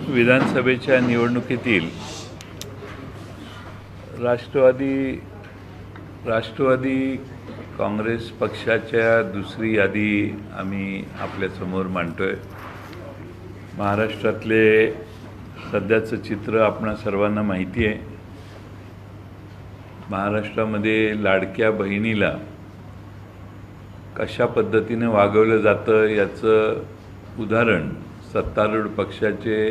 विधानसभेच्या निवडणुकीतील राष्ट्रवादी काँग्रेस पक्षाच्या दुसरी यादी आम्ही आपल्यासमोर मांडतोय। महाराष्ट्रातले सध्याचं चित्र आपणा सर्वांना माहिती आहे। महाराष्ट्रामध्ये लाडक्या बहिणीला कशा पद्धतीने वागवलं जातं याचं उदाहरण सत्तारूढ पक्षाचे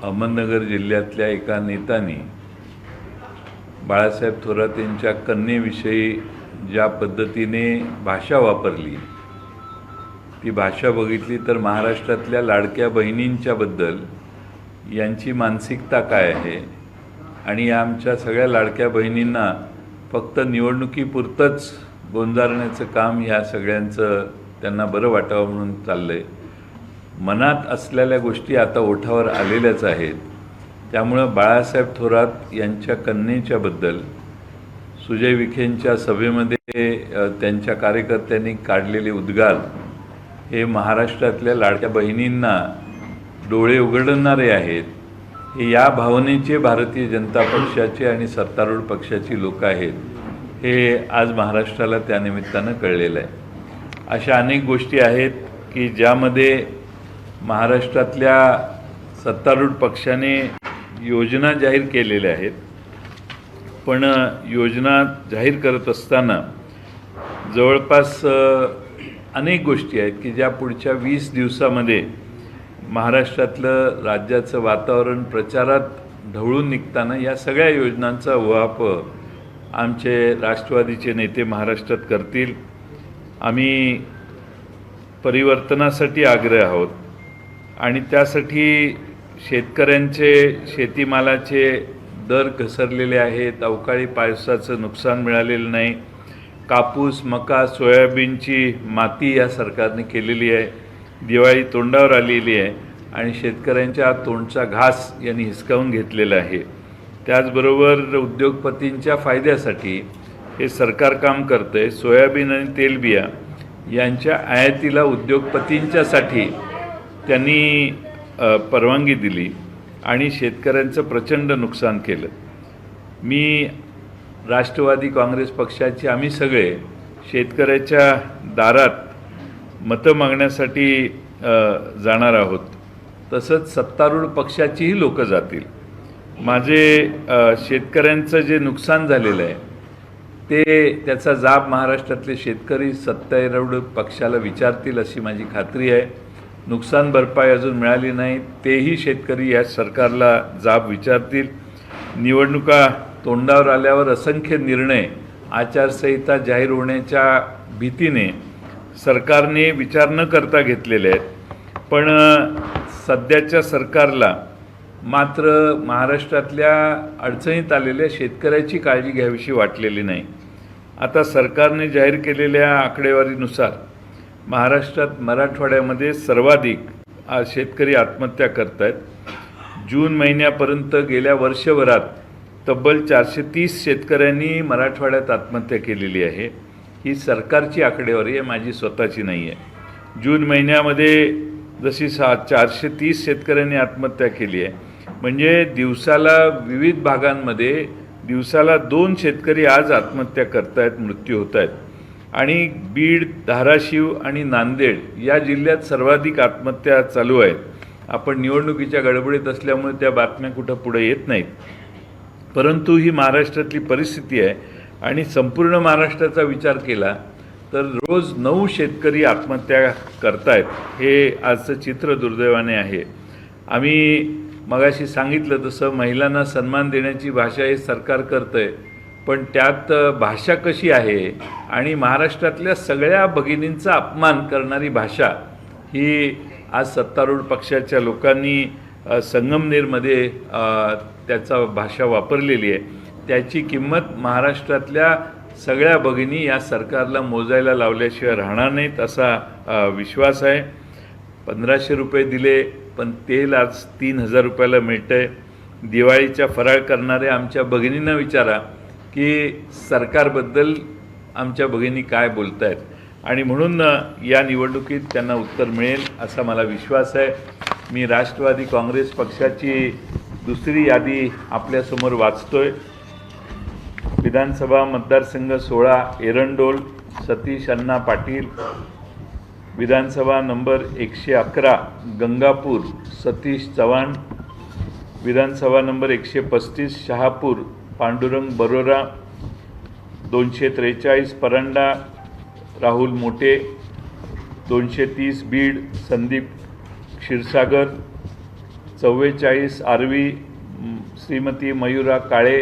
अहमदनगर जिल्ह्यातल्या एका नेत्याने बाळासाहेब थोरात यांच्या कन्येविषयी ज्या पद्धतीने भाषा वापरली, ती भाषा बघितली तर महाराष्ट्रातल्या लाडक्या बहिणींच्याबद्दल यांची मानसिकता काय आहे आणि आमच्या सगळ्या लाडक्या बहिणींना फक्त निवडणुकीपुरतंच गोंजारण्याचं काम ह्या सगळ्यांचं त्यांना बरं वाटावं म्हणून चाललंय। मनात असलेल्या गोष्टी आता ओठावर आलेल्याच आहेत। त्यामुळे बाळासाहेब थोरात यांच्या कन्येच्याबद्दल सुजय विखेंच्या सभेमध्ये त्यांच्या कार्यकर्त्यांनी काढलेले उद्गार हे महाराष्ट्रातल्या लाडक्या बहिणींना डोळे उघडणारे आहेत। हे या भावनेचे भारतीय जनता पक्षाचे आणि सत्तारूढ पक्षाची लोक आहेत, हे आज महाराष्ट्राला त्यानिमित्तानं कळलेलं आहे। अशा अनेक गोष्टी आहेत की ज्यामध्ये महाराष्ट्रातल्या सत्तारूढ पक्षाने योजना जाहीर केलेल्या आहेत, पण योजना जाहीर करत असताना जवळपास अनेक गोष्टी आहेत की ज्या पुढच्या 20 दिवसामध्ये महाराष्ट्रातलं राज्याचं वातावरण प्रचारात ढवळून निघताना या सगळ्या योजनांचा उहापोह आमचे राष्ट्रवादीचे नेते महाराष्ट्रात करतील। आम्ही परिवर्तनासाठी आग्रही आहोत आणि त्यासाठी शेतकऱ्यांचे शेतीमालाचे दर घसरलेले आहेत, अवकाळी पावसाचं नुकसान मिळालेलं नाही, कापूस मका सोयाबीनची माती या सरकारने केलेली आहे, दिवाळी तोंडावर आलेली आहे आणि शेतकऱ्यांच्या तोंडचा घास यांनी हिसकावून घेतलेला आहे। त्याचबरोबर उद्योगपतींच्या फायद्यासाठी हे सरकार काम करतंय। सोयाबीन आणि तेलबिया यांच्या आयातीला उद्योगपतींच्यासाठी त्यांनी परवानगी दिली आणि शेतकऱ्यांचं प्रचंड नुकसान केलं। मी राष्ट्रवादी काँग्रेस पक्षाचे आम्ही सगळे शेतकऱ्याच्या दारात मतं मागण्यासाठी जाणार आहोत, तसंच सत्तारूढ पक्षाचीही लोक जातील। माझे शेतकऱ्यांचं जे नुकसान झालेलं आहे त्याचा जाब महाराष्ट्रातले शेतकरी सत्तारूढ पक्षाला विचारतील अशी माझी खात्री आहे। नुकसान भरपाई अजून मिळाली नाही, तेही शेतकरी या सरकारला जाब विचारतील। निवडणुका तोंडावर आल्यावर असंख्य निर्णय आचारसंहिता जाहीर होण्याच्या भीतीने सरकारने विचार न करता घेतलेले आहेत, पण सध्याच्या सरकारला मात्र महाराष्ट्रातल्या अडचणीत आलेल्या शेतकऱ्याची काळजी घ्यावीशी वाटलेली नाही। आता सरकारने जाहीर केलेल्या आकडेवारीनुसार महाराष्ट्रात मराठवाड्यामध्ये सर्वाधिक शेतकरी आत्महत्या करत आहेत। जून महिन्यापर्यंत गेल्या वर्षभरात तब्बल 430 शेतकऱ्यांनी मराठवाड्यात आत्महत्या केलेली आहे। ही सरकारची आकडेवारी आहे, माझी स्वतःची नाही आहे। जून महिन्यामध्ये जशी 430 शेतकऱ्यांनी आत्महत्या केली आहे, म्हणजे दिवसाला विविध भागांमध्ये दिवसाला 2 शेतकरी आज आत्महत्या करतायत, मृत्यू होत आहेत। आणि बीड, धाराशिव आणि नांदेड या जिल्ह्यात सर्वाधिक आत्महत्या चालू आहेत। आपण निवडणुकीच्या गडबडीत असल्यामुळे त्या बातम्या कुठं पुढे येत नाहीत, परंतु ही महाराष्ट्रातली परिस्थिती आहे आणि संपूर्ण महाराष्ट्राचा विचार केला तर रोज 9 शेतकरी आत्महत्या करतायत, हे आजचं चित्र दुर्दैवाने आहे। आम्ही मगाशी सांगितलं तसं महिलांना सन्मान देण्याची भाषा हे सरकार करतंय, पण त्यात भाषा कशी आहे आणि महाराष्ट्रातल्या सगळ्या भगिनींचा अपमान करणारी भाषा ही आज सत्तारूढ पक्षाच्या लोकांनी संगमनेरमध्ये त्याचा भाषा वापरलेली आहे। त्याची किंमत महाराष्ट्रातल्या सगळ्या भगिनी या सरकारला मोजायला लावल्याशिवाय राहणार नाहीत असा विश्वास आहे। 1500 रुपये दिले, पण तेल आज 3000 रुपयाला मिळतंय। दिवाळीच्या फराळ करणाऱ्या आमच्या भगिनींना विचारा की सरकारबद्दल आमच्या भगिनी काय बोलतायत, आणि म्हणून या निवडणुकीत त्यांना उत्तर मिळेल असा मला विश्वास आहे। मी राष्ट्रवादी काँग्रेस पक्षाची दुसरी यादी आपल्यासमोर वाचतोय। विधानसभा मतदारसंघ 16 एरंडोल सतीश अण्णा पाटील। विधानसभा नंबर 111 गंगापूर सतीश चव्हाण। विधानसभा नंबर 135 शहापूर पांडुरंग बरोरा। 243 परंडा राहुल मोटे। 230 बीड संदीप क्षीरसागर। 44 आर्वी श्रीमती मयुरा काळे।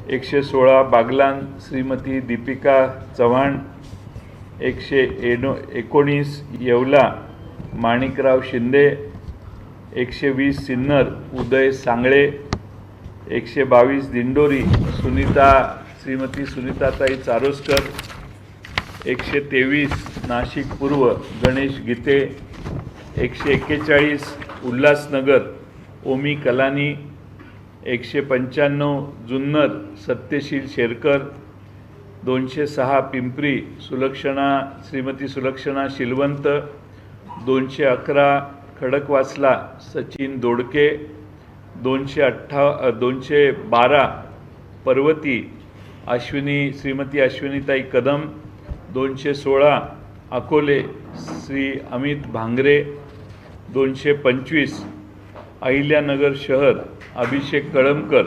116 बागलान श्रीमती दीपिका चव्हाण। 119 येवला माणिकराव शिंदे। 120 सिन्नर उदय सांगळे। 122 दिंडोरी श्रीमती सुनीताताई चारोस्कर। 123 नाशिक पूर्व गणेश गीते। 141 उल्हासनगर ओमी कलानी। 195 जुन्नर सत्यशील शेरकर। 206 पिंपरी श्रीमती सुलक्षणा शिलवंत। 211 खडकवासला सचिन दोडके। 212 पर्वती श्रीमती अश्विनीताई कदम। 216 अकोले श्री अमित भांगरे। 225 अहिल्यानगर शहर अभिषेक कळमकर।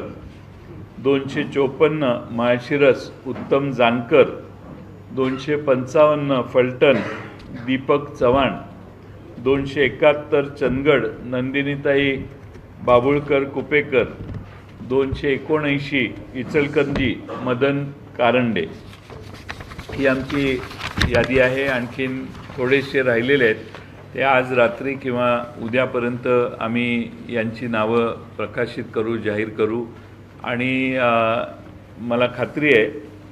254 माळशिरस उत्तम जानकर। 255 फलटण दीपक चव्हाण। 271 चंदगड नंदिनीताई बाबुळकर कुपेकर। 279 इचलकरंजी मदन कारंडे। ही आमची यादी आहे। आणखीन थोडेसे राहिलेले आहेत, ते आज रात्री किंवा उद्यापर्यंत आम्ही यांची नावं प्रकाशित करू, जाहीर करू। आणि मला खात्री आहे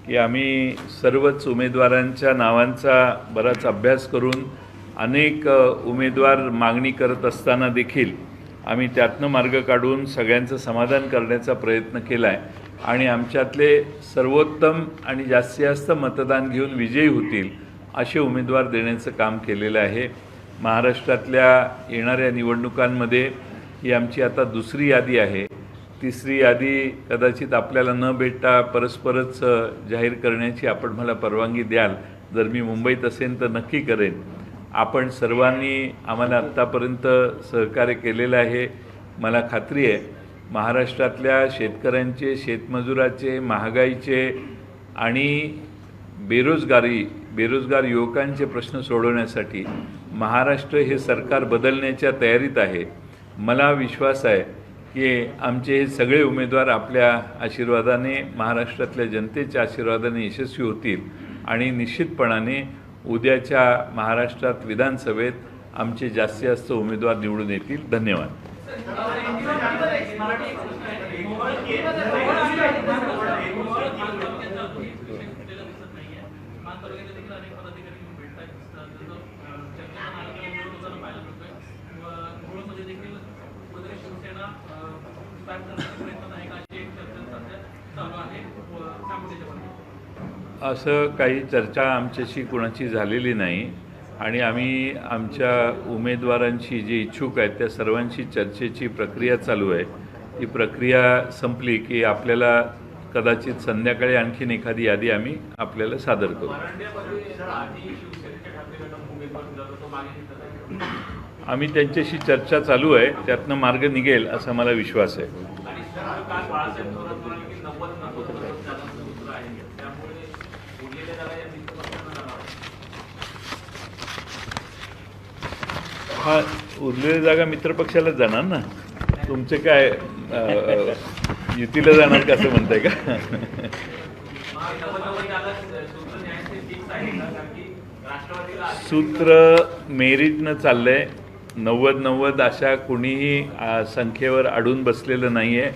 की आम्ही सर्वच उमेदवारांच्या नावांचा बराच अभ्यास करून अनेक उमेदवार मागणी करत असताना देखील आम्ही त्यातनं मार्ग काढून सगळ्यांचं समाधान करण्याचा प्रयत्न केला आहे आणि आमच्यातले सर्वोत्तम आणि जास्तीत जास्त मतदान घेऊन विजयी होतील असे उमेदवार देण्याचं काम केलेलं आहे। महाराष्ट्रातल्या येणाऱ्या निवडणुकांमध्ये ही आमची आता दुसरी यादी आहे। तिसरी यादी कदाचित आपल्याला न भेटता परस्परच जाहीर करण्याची आपण मला परवानगी द्याल। जर मी मुंबईत असेन तर नक्की करेन। आपण सर्वांनी आम्हाला आत्तापर्यंत सहकार्य केलेलं आहे। मला खात्री आहे महाराष्ट्रातल्या शेतकऱ्यांचे, शेतमजुराचे, महागाईचे आणि बेरोजगार युवकांचे प्रश्न सोडवण्यासाठी महाराष्ट्र हे सरकार बदलण्याच्या तयारीत आहे। मला विश्वास आहे की आमचे हे सगळे उमेदवार आपल्या आशीर्वादाने, महाराष्ट्रातल्या जनतेच्या आशीर्वादाने यशस्वी होतील आणि निश्चितपणाने उद्याच्या महाराष्ट्रात विधानसभेत आमचे जास्तीत जास्त उमेदवार निवडून येतील। धन्यवाद। असं काही चर्चा आमच्याशी कोणाची झालेली नाही आणि आम्ही आमच्या उमेदवारांशी जे इच्छुक आहेत त्या सर्वांशी चर्चेची प्रक्रिया चालू आहे। ही प्रक्रिया संपली की आपल्याला कदाचित संध्याकाळी आणखीन एखादी यादी आम्ही आपल्याला सादर करू। आम्ही त्यांच्याशी चर्चा चालू आहे, त्यातनं मार्ग निघेल असा मला विश्वास आहे। हा, उरलेली जागा मित्रपक्षाला जाणार ना। तुमचे काय युतीला जाणार का असं म्हणताय का? सूत्र मेरिटनं चाललंय। 90-90 अशा कुणीही संख्येवर अडून बसलेलं नाही आहे।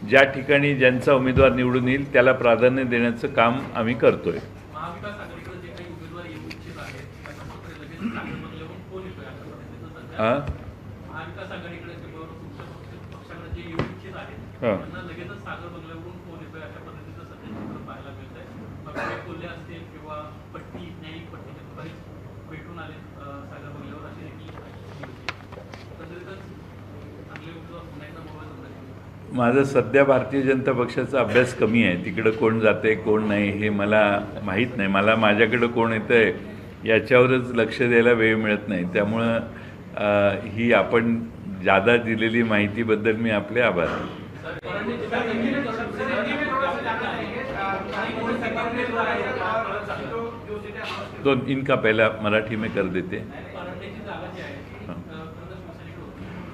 ज्या ठिकाणी ज्यांचा उमेदवार निवडून येईल त्याला प्राधान्य देण्याचं काम आम्ही करतोय। माझं सध्या भारतीय जनता पक्षाचा अभ्यास कमी आहे. तिकडं कोण जाते कोण नाही हे मला माहीत नाही. मला माझ्याकडं कोण येतं आहे याच्यावरच लक्ष द्यायला वेळ मिळत नाही. त्यामुळं ही आपण जादा दिलेली माहितीबद्दल मी आपले आभार. तो इनका पहला मराठी में कर देते.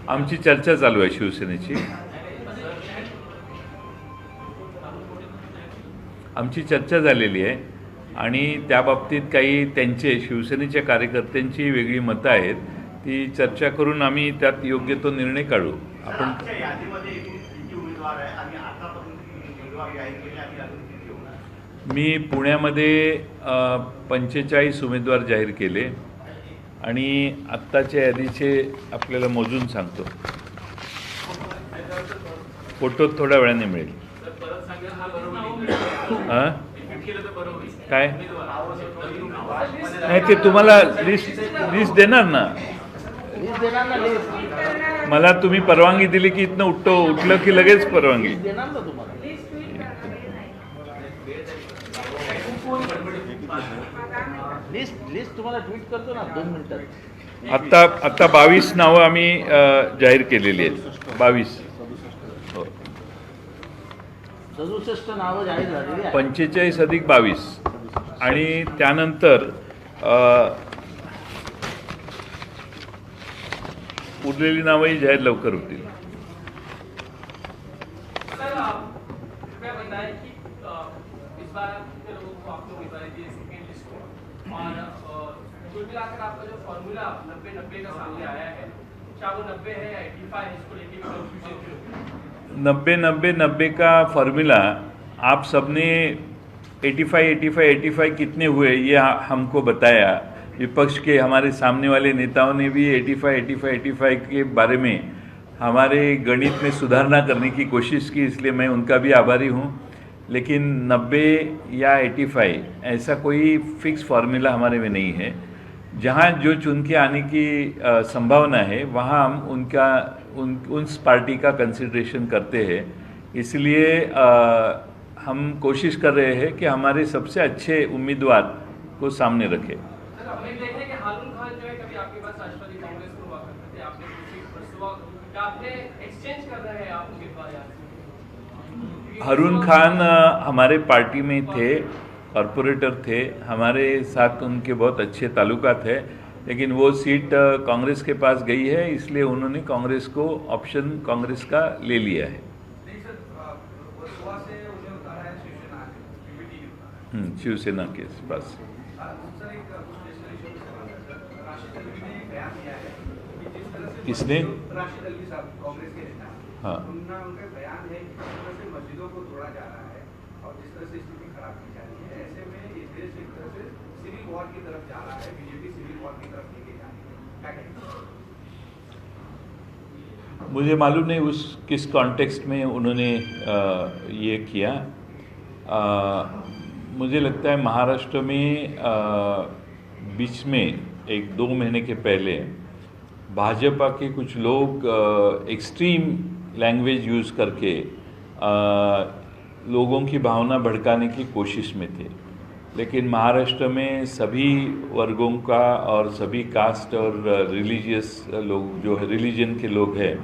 आमची चर्चा चालू आहे शिवसेनेची. आमची चर्चा झालेली आहे आणि त्या बाबतीत काही त्यांचे शिवसेनेच्या कार्यकर्त्यांची वेगळी मतं आहेत. ती चर्चा करून आम्ही त्यात योग्य तो निर्णय काढू. आपण मी पुण्यामध्ये 45 उमेदवार जाहीर केले आणि आत्ताच्या यादीचे आपल्याला मोजून सांगतो. फोटो थोड्या वेळाने मिळेल. काय नाही ते तुम्हाला लिस्ट देणार ना. मला तुम्ही परवानगी दिली की इथनं उठलं की लगेच परवानगी. लिस्ट तुम्हाला ट्वीट करतो ना 2 मिनिटात. आता 22 नावं आम्ही जाहीर केलेली आहेत. 22 67 नावं जाहीर झालेली आहेत. 45 अधिक 22 आणि त्यानंतर उरलेली नावंही जाहीर लवकर होतील. मिलाकर आपका जो फॉर्मूला 90-90 का सामने आया है, क्या वो 90 है या 85 है, इसको लेके कंफ्यूजन? 90-90 का फॉर्मूला आप सबने 85 कितने हुए ये हमको बताया. विपक्ष के हमारे सामने वाले नेताओं ने भी 85 के बारे में हमारे गणित में सुधारना करने की कोशिश की, इसलिए मैं उनका भी आभारी हूँ. लेकिन 90 या 85 ऐसा कोई फिक्स फार्मूला हमारे में नहीं है. जहाँ जो चुन के आने की संभावना है वहाँ हम उस पार्टी का कंसिडरेशन करते हैं. इसलिए हम कोशिश कर रहे हैं कि हमारे सबसे अच्छे उम्मीदवार को सामने रखें. हारून खान हमारे पार्टी में थे, कॉरपोरेटर थे, हमारे साथ उनके बहुत अच्छे ताल्लुकात है. लेकिन वो सीट कांग्रेस के पास गई है, इसलिए उन्होंने कांग्रेस को ऑप्शन कांग्रेस का ले लिया है. शिवसेना के पास किसने? हाँ, मस्जिदों को तोड़ा जा रहा है और जिस तरह से स्थिति खराब की जा रही है, ऐसे में ये देश एक तरह से सिविल वॉर की तरफ जा रहा है. बीजेपी सिविल वॉर की तरफ लेके जा रही है. क्या कहेंगे? मुझे मालूम नहीं उस किस कॉन्टेक्स्ट में उन्होंने ये किया. मुझे लगता है महाराष्ट्र में बीच में 1-2 महीने के पहले भाजपा के कुछ लोग एक्सट्रीम लैंग्वेज यूज़ करके लोगों की भावना भड़काने की कोशिश में थे. लेकिन महाराष्ट्र में सभी वर्गों का और सभी कास्ट और रिलीजियस लोग जो है रिलीजन के लोग हैं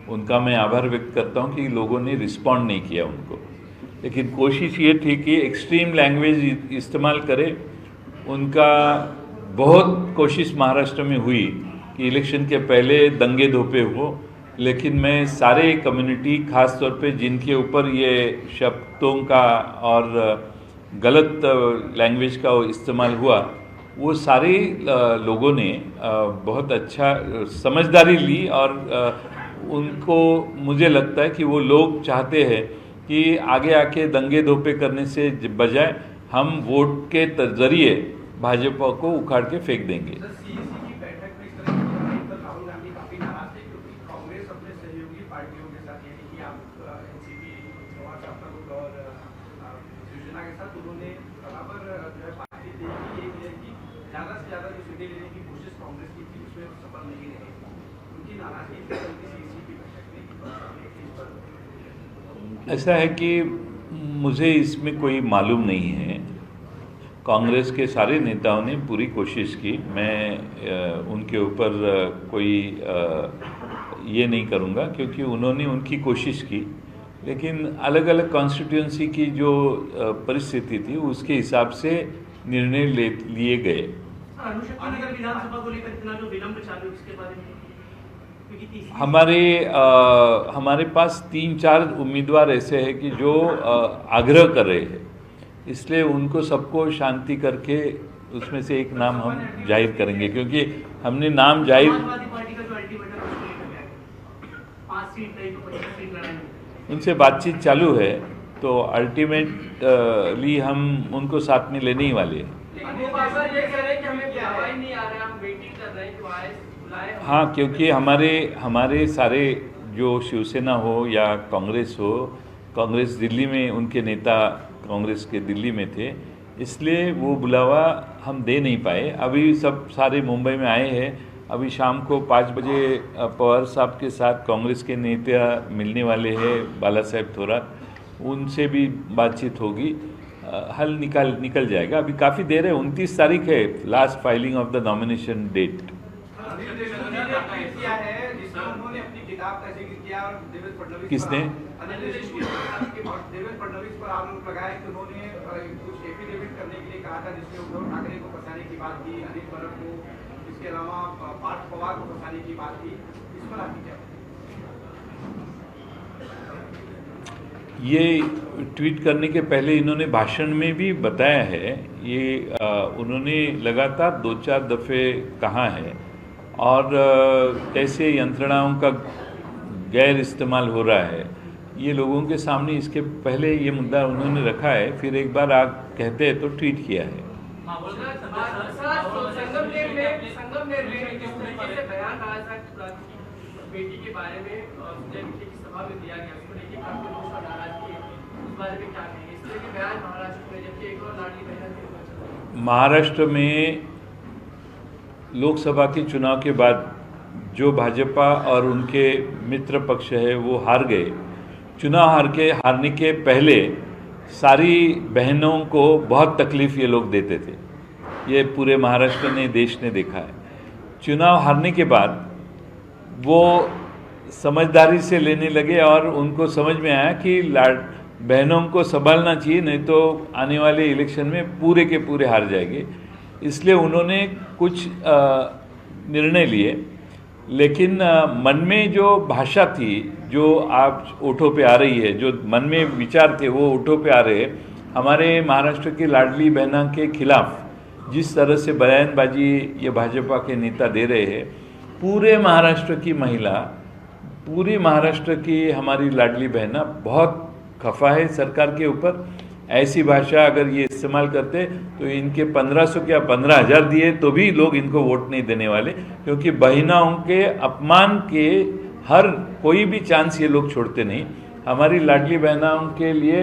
उनका मैं आभार व्यक्त करता हूं कि लोगों ने रिस्पॉन्ड नहीं किया उनको. लेकिन कोशिश ये थी कि एक्सट्रीम लैंग्वेज इस्तेमाल करें. उनका बहुत कोशिश महाराष्ट्र में हुई कि इलेक्शन के पहले दंगे धोपे हो. लेकिन मैं सारे कम्युनिटी ख़ास तौर पे जिनके ऊपर ये शब्दों का और गलत लैंग्वेज का इस्तेमाल हुआ, वो सारे लोगों ने बहुत अच्छा समझदारी ली. और उनको मुझे लगता है कि वो लोग चाहते हैं कि आगे आके दंगे धोपे करने से बजाय हम वोट के ज़रिए भाजपा को उखाड़ के फेंक देंगे. ऐसा है कि मुझे इसमें कोई मालूम नहीं है। कांग्रेस के सारे नेताओं ने पूरी कोशिश की। मैं उनके ऊपर कोई ये नहीं करूँगा, क्योंकि उन्होंने उनकी कोशिश की, लेकिन अलग अलग कॉन्स्टिट्यूंसी की जो परिस्थिति थी उसके हिसाब से निर्णय लिए गए। अनुशक्ति विधानसभा को लेकर इतना जो विलंब चालू है उसके बारे में, क्योंकि हमारे पास 3-4 उम्मीदवार ऐसे हैं कि जो आग्रह कर रहे हैं, इसलिए उनको सबको शांति करके उसमें से एक नाम हम जाहिर करेंगे, क्योंकि हमने नाम जाहिर समाजवादी पार्टी का जो अल्टीमेटम उसको लेकर गया है 5 सीट नहीं तो 25 सीट लड़ाएंगे, उनसे बातचीत चालू है, तो अल्टीमेटली हम उनको साथ में लेने ही वाले हैं। लेकिन वो बाबा ये कह रहे हैं कि हमें बुलावा ही नहीं आ रहा है, हम वेटिंग कर रहे हैं कि वो आए बुलाए। हाँ, क्योंकि हमारे सारे जो शिवसेना हो या कांग्रेस हो, कांग्रेस दिल्ली में उनके नेता कांग्रेस के दिल्ली में थे, इसलिए वो बुलावा हम दे नहीं पाए। अभी सब सारे मुंबई में आए हैं। अभी शाम को 5 बजे पवार साहब के साथ कांग्रेस के नेता मिलने वाले हैं, बाला साहेब थोरात, उनसे भी बातचीत होगी, हल निकल जाएगा। अभी काफ़ी देर है, 29 तारीख है last filing of the nomination date. Anil Deshmukh ji ने ट्वीट किया है जिसमें उन्होंने अपनी किताब का जिक्र किया और देवेंद्र फडणवीस किसने? अनिल देशमुख देवेंद्र फडणवीस पर आरोप लगाया कि उन्होंने कुछ एफिडेविट करने के लिए कहा था, जिसमें उद्धव ठाकरे को फंसाने की बात की, अनिल परब को, इसके अलावा पार्थ पवार को फंसाने की बात की। इस पर आपकी क्या? ये ट्वीट करने के पहले इन्होंने भाषण में भी बताया है। ये उन्होंने लगातार 2-4 दफ़े कहा है, और कैसे यंत्रणाओं का गैर इस्तेमाल हो रहा है ये लोगों के सामने, इसके पहले ये मुद्दा उन्होंने रखा है, फिर एक बार आप कहते हैं तो ट्वीट किया है। बेटी के बारे में सभा में दिया गया, उसको लेकर काफी रोष और नाराजगी है, उस बारे में क्या कहेंगे? इस तरह के बयान महाराष्ट्र में, जबकि एक और लाडली बहन महाराष्ट्र में लोकसभा के चुनाव के बाद जो भाजपा और उनके मित्र पक्ष है वो हार गए। चुनाव हारने के पहले सारी बहनों को बहुत तकलीफ ये लोग देते थे। ये पूरे महाराष्ट्र ने, देश ने देखा है। चुनाव हारने के बाद वो समझदारी से लेने लगे, और उनको समझ में आया कि बहनों को संभालना चाहिए, नहीं तो आने वाले इलेक्शन में पूरे के पूरे हार जाएंगे। इसलिए उन्होंने कुछ निर्णय लिए, लेकिन मन में जो भाषा थी, जो आप ओठों पे आ रही है, जो मन में विचार थे वो ओठों पे आ रहे। हमारे महाराष्ट्र की लाडली बहना के खिलाफ जिस तरह से बयानबाजी ये भाजपा के नेता दे रहे हैं, पूरे महाराष्ट्र की महिला, पूरी महाराष्ट्र की हमारी लाडली बहना बहुत खफा है सरकार के ऊपर। ऐसी भाषा अगर ये इस्तेमाल करते तो इनके 1500 क्या 15,000 दिए तो भी लोग इनको वोट नहीं देने वाले, क्योंकि बहनाओं के अपमान के हर कोई भी चांस ये लोग छोड़ते नहीं। हमारी लाडली बहनाओं के लिए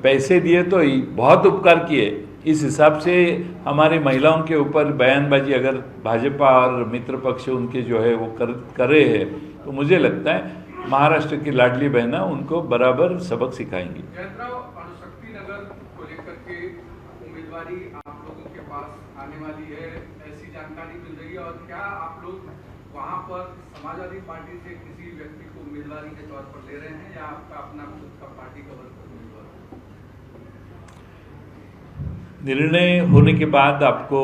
पैसे दिए तो बहुत उपकार किए। इस हिसाब से हमारी महिलाओं के ऊपर बयानबाजी अगर भाजपा और मित्र पक्ष उनके जो है वो कर रहे हैं, तो मुझे लगता है महाराष्ट्र की लाडली बहना उनको बराबर सबक सिखाएंगी। अनुशक्ति नगर को लेकर के उम्मीदवारी आप लोगों के पास आने वाली है, ऐसी जानकारी मिल रही है, और क्या आप लोग वहां पर समाजवादी पार्टी से किसी व्यक्ति को उम्मीदवारी के तौर पर ले रहे हैं, या आपका अपना खुद का पार्टी का उम्मीदवार? निर्णय होने के बाद आपको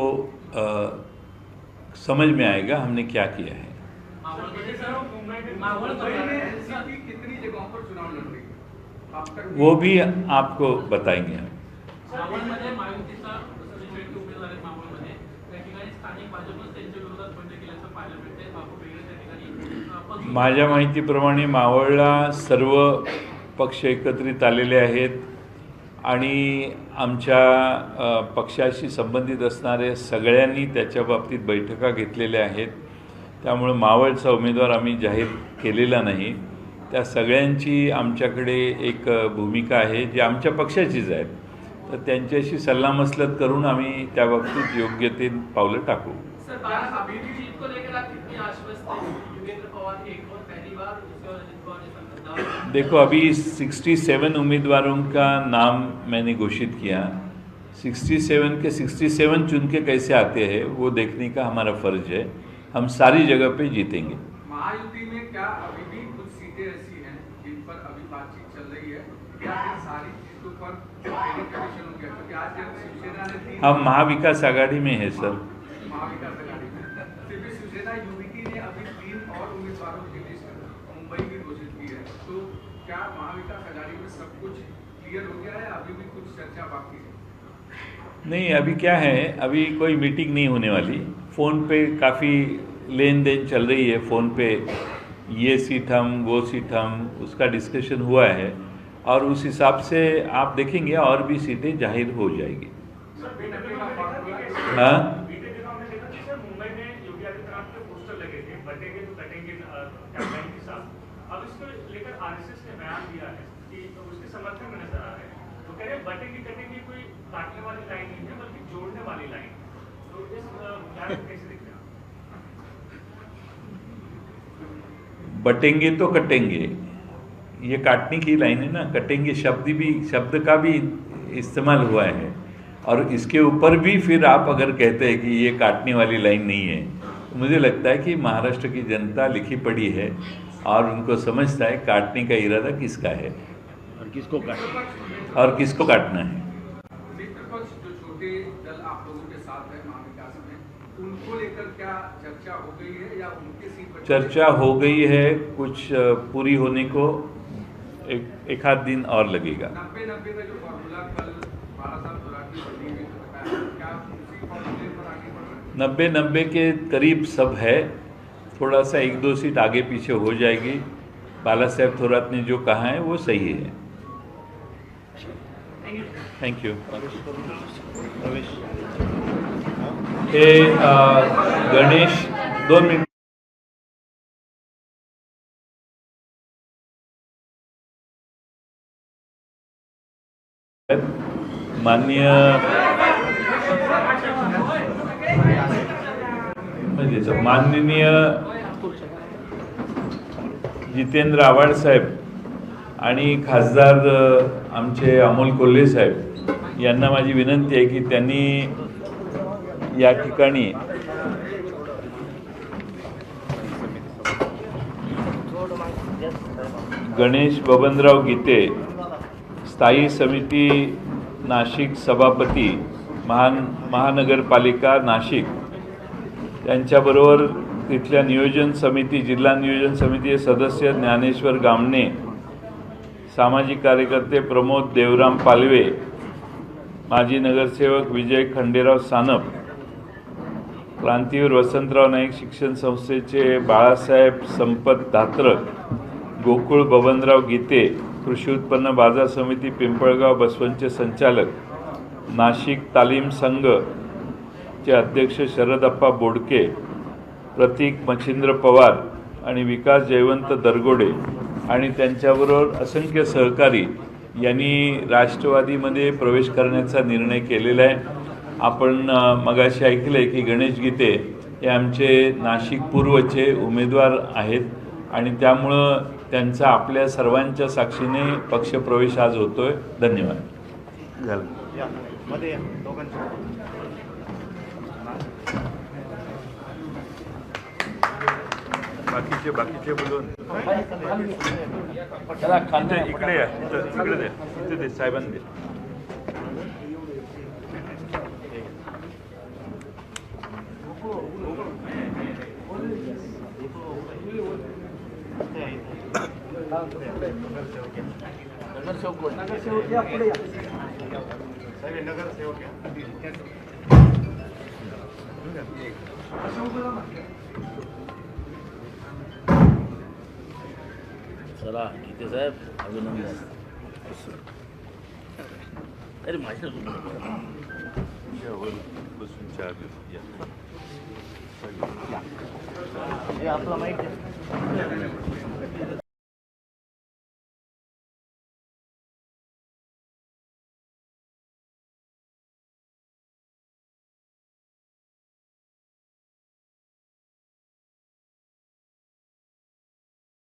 समझ में आएगा हमने क्या किया है। कितनी जगहों पर चुनाव लड़ रही है अब तक? वो भी आपको बताएंगे हम। माझ्या माहितीप्रमाणे मावळला सर्व पक्ष एकत्रित आलेले आहेत, आणि आमच्या पक्षाशी संबंधित असणाऱ्या सगळ्यांनी त्याच्या बाबतीत बैठका घेतलेल्या आहेत। त्यामुळे मावळचा उमेदवार आम्ही जाहीर केलेला नाही। त्या सगळ्यांची आमच्याकडे एक भूमिका आहे जी आमच्या पक्षाचीच आहे, तर त्यांच्याशी सल्लामसलत करून आम्ही त्या बाबतीत योग्य ते पावलं टाकू। सर, अभी भी जीत को लेकर आप कितनी आश्वस्त हैं? योगेंद्र पवार एक और पहली बार, दूसरी बार अजित पवार ने देखो अभी 67 उम्मीदवारों का नाम मैंने घोषित किया। 67 के 67 चुन के कैसे आते हैं वो देखने का हमारा फर्ज है। हम सारी जगह पे जीतेंगे। महायुति में क्या अभी भी कुछ सीटें ऐसी हैं जिन पर अभी बातचीत चल रही है या इन सारी सीटों पर कमिशन हो गया? क्योंकि आज जब शिवसेना ने हम महाविकास आघाड़ी में है सर। महाविकास आघाड़ी में फिर भी शिवसेना यूबीटी ने अभी 3 और उम्मीदवारों की लिस्ट मुंबई की घोषित की है, तो क्या महाविकास आघाड़ी में सब कुछ क्लियर हो गया है? अभी भी कुछ चर्चा बाकी है? नहीं, अभी क्या है, अभी कोई मीटिंग नहीं होने वाली। फ़ोन पे काफ़ी लेन देन चल रही है। फ़ोन पे ये सीट हम, वो सीट हम, उसका डिस्कशन हुआ है और उस हिसाब से आप देखेंगे और भी सीटें जाहिर हो जाएगी। हाँ, मुंबई में योगी आदित्यनाथ के पोस्टर लगे थे, बटेंगे तो कटेंगे कैंपेन के साथ। अब इसको लेकर आरएसएस ने बयान दिया है कि उसके समर्थन में नजर आ रहे हैं। तो कह रहे हैं बटेंगे कटेंगे कोई काटने वाली लाइन नहीं है बल्कि जोड़ने वाली लाइन। तो इस बयान को कैसे देखते हैं? बटेंगे तो कटेंगे, ये काटने की लाइन है ना। कटेंगे शब्द का भी इस्तेमाल हुआ है और इसके ऊपर भी फिर आप अगर कहते हैं कि ये काटने वाली लाइन नहीं है, तो मुझे लगता है कि महाराष्ट्र की जनता लिखी पढ़ी है और उनको समझता है काटने का इरादा किसका है और किसको काटना है। मित्र पक्ष जो छोटे दल आप लोगों के साथ है महाविकास में, उनको लेकर क्या चर्चा हो गई है या उनके सीट पर चर्चा हो गई है, कुछ पूरी होने को एक आध दिन और लगेगा। 90-90 का जो फॉर्मूला कल बालासाहब थोराट की बनी हुई बताया, क्या उसी फॉर्मूले पर आगे बढ़ रहे हैं? 90-90 के करीब सब है, थोड़ा सा 1-2 सीट आगे पीछे हो जाएगी। बाला साहेब थोराट ने जो कहा है वो सही है। Thank you. गणेश 2 मिनट। माननीय जितेंद्र आव्हाड साहेब आणि खासदार आमचे अमोल कोल्हे साहेब यांना माझी विनंती आहे की त्यांनी या ठिकाणी गणेश बबनराव गीते, स्थायी समिती नाशिक सभापती, महानगरपालिका नाशिक, त्यांच्याबरोबर तिथल्या नियोजन समिती, जिल्हा नियोजन समितीचे सदस्य ज्ञानेश्वर गामणे, सामाजिक कार्यकर्ते प्रमोद देवराम पालवे, माजी नगरसेवक विजय खंडेराव सानप, क्रांतीवीर वसंतराव नाईक शिक्षण संस्थेचे बाळासाहेब संपत धात्रक, गोकुळ बबनराव गीते, कृषी उत्पन्न बाजार समिती पिंपळगाव बसवंतचे संचालक, नाशिक तालीम संघ चे अध्यक्ष शरदप्पा बोडके, प्रतीक मच्छिंद्र पवार आणि विकास जयवंत दरगोडे आणि त्यांच्याबरोबर असंख्य सहकारी यांनी राष्ट्रवादीमध्ये प्रवेश करण्याचा निर्णय केलेला आहे। आपण मगाशी ऐकले की गणेश गीते हे आमचे नाशिक पूर्वचे उमेदवार आहेत आणि त्यामुळं त्यांचा आपल्या सर्वांच्या साक्षीने पक्षप्रवेश आज होतोय। धन्यवाद। झालं बाकीचे बोलून इकडे या, इकडे दे, इथे दे, साहेबांना दे। चला गीते साहेब, अभिनंदन। अरे माझ्या बसून चहा घेऊ या। आपला माहिती आहे।